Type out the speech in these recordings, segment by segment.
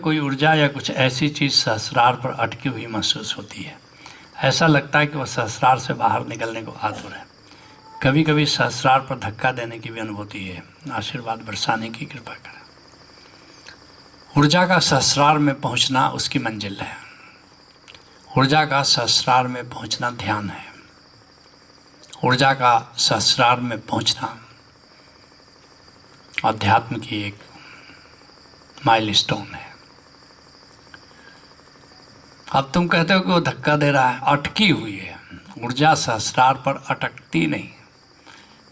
कोई ऊर्जा या कुछ ऐसी चीज़ सहस्रार पर अटकी हुई महसूस होती है। ऐसा लगता है कि वह सहस्रार से बाहर निकलने को आतुर है। कभी कभी सहस्रार पर धक्का देने की भी अनुभूति है। आशीर्वाद बरसाने की कृपा करें। ऊर्जा का सहस्रार में पहुंचना उसकी मंजिल है। ऊर्जा का सहस्रार में पहुंचना ध्यान है। ऊर्जा का सहस्रार में पहुंचना अध्यात्म की एक माइलस्टोन है। अब तुम कहते हो कि वो धक्का दे रहा है, अटकी हुई है। ऊर्जा सहस्रार पर अटकती नहीं।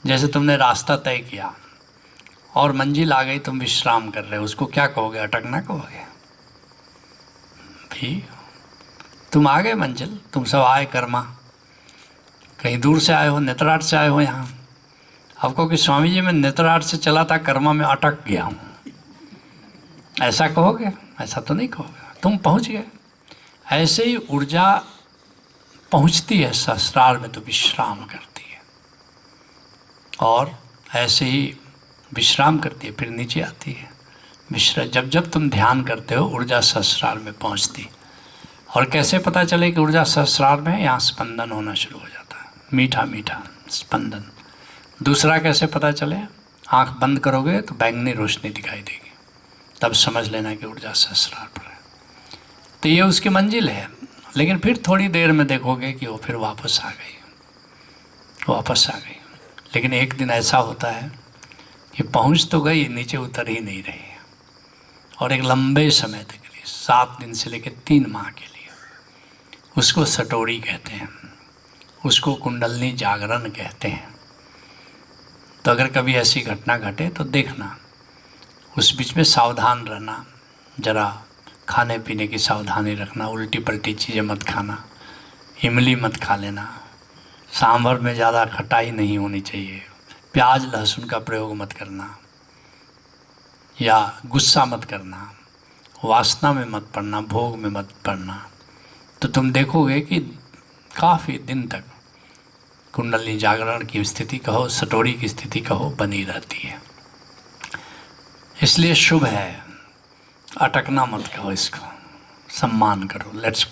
जैसे तुमने रास्ता तय किया और मंजिल आ गई, तुम विश्राम कर रहे हो, उसको क्या कहोगे? अटकना कहोगे? भी तुम आ गए मंजिल, तुम सब आए कर्मा, कहीं दूर से आए हो, नेत्राट से आए हो यहाँ। अब कहो कि स्वामी जी मैं नेत्राट से चला था, कर्मा में अटक गया हूँ, ऐसा कहोगे? ऐसा तो नहीं कहोगे, तुम पहुँच गए। ऐसे ही ऊर्जा पहुँचती है सहस्रार में तो विश्राम करती है, और ऐसे ही विश्राम करती है, फिर नीचे आती है। जब जब तुम ध्यान करते हो ऊर्जा सहस्रार में पहुँचती। और कैसे पता चले कि ऊर्जा सहस्रार में? यहाँ स्पंदन होना शुरू हो जाता है, मीठा मीठा स्पंदन। दूसरा कैसे पता चले? आँख बंद करोगे तो बैंगनी रोशनी दिखाई देगी, तब समझ लेना कि ऊर्जा सहस्रार पर है। तो ये उसकी मंजिल है। लेकिन फिर थोड़ी देर में देखोगे कि वो फिर वापस आ गई, वापस आ गई। लेकिन एक दिन ऐसा होता है कि पहुंच तो गई, नीचे उतर ही नहीं रही है। और एक लंबे समय तक के लिए, 7 दिन से लेकर 3 माह के लिए, उसको सटोरी कहते हैं, उसको कुंडलनी जागरण कहते हैं। तो अगर कभी ऐसी घटना घटे तो देखना, उस बीच में सावधान रहना, जरा खाने पीने की सावधानी रखना, उल्टी पल्टी चीज़ें मत खाना, इमली मत खा लेना, सांभर में ज़्यादा खटाई नहीं होनी चाहिए, प्याज लहसुन का प्रयोग मत करना, या गुस्सा मत करना, वासना में मत पड़ना, भोग में मत पड़ना। तो तुम देखोगे कि काफ़ी दिन तक कुंडली जागरण की स्थिति कहो, सटोरी की स्थिति कहो, बनी रहती है। इसलिए शुभ है, अटकना मत कहो, इसको सम्मान करो। लेट्स